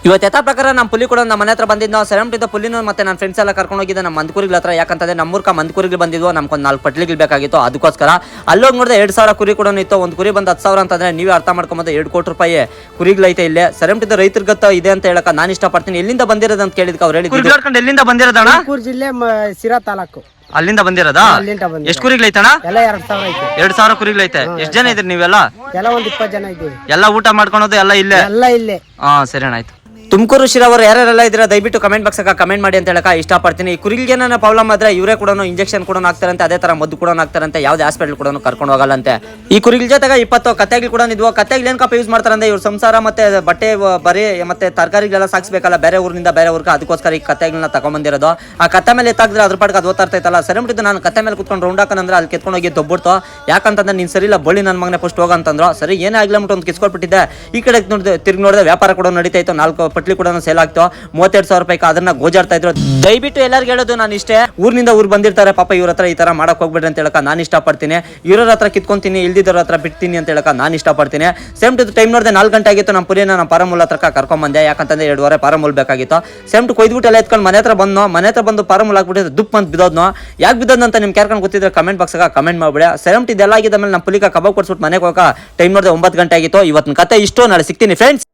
ಇವತ್ತು ಯಥಾ ಪ್ರಕಾರ ನಮ್ಮ ಪುಲಿ ಕೂಡ ನಮ್ಮ ಮನೆ ಹತ್ರ ಬಂದಿದ್ದು ಸೆರೆಮಟಿದ್ದ ಪುಲಿನ ಮತ್ತೆ ನನ್ನ ಫ್ರೆಂಡ್ಸ್ ಎಲ್ಲ ಕರ್ಕೊಂಡು ಹೋಗಿದ್ದೆ ನಮ್ಮ ಮಂದಕೂರಿಗಳ ಹತ್ರ. ಯಾಕಂತಂದ್ರೆ ನಮ್ಮೂರ್ಕ ಮಂದಕೂರಿಗೆ ಬಂದಿದ್ವು, ನಮ್ಗೊಂದು 4 ಪಟ್ಲಿಗಳು ಬೇಕಾಗಿತ್ತು. ಅದಕ್ಕೋಸ್ಕರ ಅಲ್ಲೋಗಿ ನೋಡಿದ್ರೆ 2,000 ಕುರಿ ಕೂಡ ಇತ್ತು. ಒಂದು ಕುರಿ ಬಂದು 10,000 ಅಂತಂದ್ರೆ ನೀವೇ ಅರ್ಥ ಮಾಡ್ಕೊಂಬಂದು 2 ಕೋಟಿ ರೂಪಾಯಿ ಕುರಿಗಳೈತೆ ಇಲ್ಲೇ. ಸೆರೆಮಟಿದ್ದ ರೈತರಿಗತ್ತ ಇದೆ ಅಂತ ಹೇಳಕ ನಾನು ಇಷ್ಟಪಡ್ತೀನಿ. ಎಲ್ಲಿಂದ ಬಂದಿರೋದು ಅಂತ ಕೇಳಿದ್ಕೆ ಅವ್ರು ಹೇಳಿದ್ರು ಎಲ್ಲಿಂದ ಬಂದಿರೋದಣ್ಣ? ತುಮಕೂರು ಜಿಲ್ಲೆ ಸಿರಾ ತಾಲೂಕು. ಅಲ್ಲಿಂದ ಬಂದಿರೋದಾ? ಎಷ್ಟು ಕುರಿಗಳೈತಣ್ಣ? ಎಲ್ಲ 2,000 ಐತೆ. 2,000 ಕುರಿಗಳೈತೆ. ಎಷ್ಟು ಜನ ಇದ್ರಿ ನೀವೆಲ್ಲ? ಎಲ್ಲ ಒಂದು 20 ಜನ ಇದ್ದೀವಿ. ಎಲ್ಲ ಊಟ ಮಾಡ್ಕೊಳೋದು ಎಲ್ಲ ಇಲ್ಲೇ? ಎಲ್ಲ ಇಲ್ಲೇ. ಹಾ ಸರಿ ಅಣ್ಣ, ಆಯ್ತು. ತುಮಕೂರು ಶಿರಾವರು ಯಾರ್ಯಾರೆಲ್ಲ ಇದ್ರೆ ದಯವಿಟ್ಟು ಕಮೆಂಟ್ ಬಾಕ್ಸ್ ಕಮೆಂಟ್ ಮಾಡಿ ಅಂತ ಹೇಳಕ ಇಷ್ಟಪಡ್ತೀನಿ. ಈ ಕುರಿಗಳಿಗೆ ನನ್ನ ಪ್ರಾಬ್ಲಮ್ ಆದ್ರೆ ಇವರೇ ಕೂಡ ಇಂಜೆಕ್ಷನ್ ಕೂಡ ಹಾಕ್ತಾರಂತೆ, ಅದೇ ತರ ಮದ್ದು ಕೂಡ ಹಾಕ್ತಾರಂತೆ. ಯಾವ್ದು ಹಾಸ್ಪಿಟಲ್ ಕೂಡ ಕರ್ಕೊಂಡು ಹೋಗಲ್ಲಂತೆ. ಈ ಕುರಿಗಳ ಜೊತೆಗೆ 20 ಕತ್ತೆಗಳು ಕೂಡ ಇದ್ವು. ಕತ್ತೆಗಳು ಏನ್ ಕಪ್ಪ ಯೂಸ್ ಮಾಡ್ತಾರಂದ್ರೆ ಇವ್ರ ಸಂಸಾರ ಮತ್ತೆ ಬಟ್ಟೆ ಬರೀ ಮತ್ತೆ ತರಕಾರಿಗಳೆಲ್ಲ ಸಾಕ್ಸ್ಬೇಕಲ್ಲ ಬೇರೆ ಊರಿನಿಂದ ಬೇರೆ ಊರ್ಗೆ. ಅದಕ್ಕೋಸ್ಕರ ಈ ಕತ್ತೆಗಳನ್ನ ತಗೊಂಡ್ಬಂದಿರೋದು. ಆ ಕತ್ತೆ ಮೇಲೆ ಎತ್ತಾಕಿದ್ರೆ ಅದ್ರ ಪಾಡ್ಗೆ ಅದು ಓದ್ತಾ ಇರ್ತೈತಲ್ಲ. ಸರಿಬಿಟ್ಟು ನಾನು ಕತ್ತೆ ಮೇಲೆ ಕುತ್ಕೊಂಡು ರೌಂಡ್ ಹಾಕಂದ್ರೆ ಅಲ್ಲಿ ಕೆತ್ಕೊಂಡು ಹೋಗಿ ತೊಬ್ಬಿಡ್ತು. ಯಾಕಂತಂದ್ರೆ ನೀನ್ ಸರಿ ಇಲ್ಲ ಬಳ್ಳಿ ನನ್ನ ಮಗನೇ ಫಸ್ಟ್ ಹೋಗಂತಂದ್ರು. ಸರಿ ಏನೇ ಆಗ್ಲಂಬಿಟ್ಟು ಒಂದು ಕಿಸ್ಕೊಟ್ಬಿಟ್ಟಿದ್ದೆ. ಈ ಕಡೆ ತಿರ್ಗಿ ನೋಡಿದ್ರೆ ವ್ಯಾಪಾರ ಕೂಡ ನಡೀತಾ ಇತ್ತು. 4 ಪಟ್ಲಿ ಕೂಡ ಸೇಲ್ ಆಗ್ತು. 32,000 ರೂಪಾಯಿ ಅದನ್ನ ಗೋಜಾಡ್ತಾ ಇದ್ರು. ದಯವಿಟ್ಟು ಎಲ್ಲರಿಗೂ ಹೇಳೋದು ನಾನು ಇಷ್ಟೇ, ಊರಿನಿಂದ ಊರು ಬಂದಿರ್ತಾರೆ ಪಾಪ, ಇವ್ರ ಹತ್ರ ಈ ತರ ಮಾಡಕ್ ಹೋಗ್ಬೇಡ್ರಿ ಅಂತ ಹೇಳಕ ನಾನು ಇಷ್ಟಪಡ್ತೀನಿ. ಇವ್ರ ಹತ್ರ ಕಿತ್ಕೊಂತೀನಿ, ಇಲ್ದಿದ್ರ ಹತ್ರ ಬಿಡ್ತೀನಿ ಅಂತ ಹೇಳಕ ನಾನು ಇಷ್ಟಪಡ್ತೀನಿ. ಸೇಮ್ ಟು ಟೈಮ್ ನೋಡಿದೆ 4 ಗಂಟೆ ಆಗಿತ್ತು. ನಮ್ಮ ಪುರಿನ ನಮ್ಮ ಪಾರಮೂಲ ಹತ್ರ ಕರ್ಕೊಂಡ್ ಬಂದೆ. ಯಾಕಂತಂದ್ರೆ 2 ಪಾರಮೂಲ್ ಬೇಕಾಗಿತ್ತು. ಸೇಮ್ ಟು ಕೊಯ್ದ್ಬಿಟ್ಟು ಎಲ್ಲ ಎತ್ಕೊಂಡು ಮನೆ ಹತ್ರ ಬಂದು ಪಾರಮೂಲ್ ಹಾಕ್ಬಿಟ್ಟಿದ್ರೆ ದುಪ್ಪ ಅಂತ ಬಿದ್ದೋದ್ನು. ಯಾಕೆ ಬಿದ್ದೋದ್ ಅಂತ ನಿಮ್ಗೆ ಯಾರ್ಕೊಂಡು ಗೊತ್ತಿದ್ರೆ ಕಮೆಂಟ್ ಬಾಕ್ಸ್ ಕಮೆಂಟ್ ಮಾಡ್ಬಿಡಿ. ಸೇಮ್ ಟು ಇದೆಲ್ಲ ಆಗಿದ್ದ ಮೇಲೆ ನಮ್ಮ ಪುಲಿಕ ಕಬಾಬ್ ಕೊಡ್ಸ್ಬಿಟ್ಟು ಮನೆಗೆ ಹೋಗಕ ಟೈಮ್ ನೋಡಿದೆ 9 ಗಂಟೆ ಆಗಿತ್ತು. ಇವತ್ತಿನ ಕತೆ ಇಷ್ಟು, ನಾಳೆ ಸಿಗ್ತೀನಿ ಫ್ರೆಂಡ್ಸ್.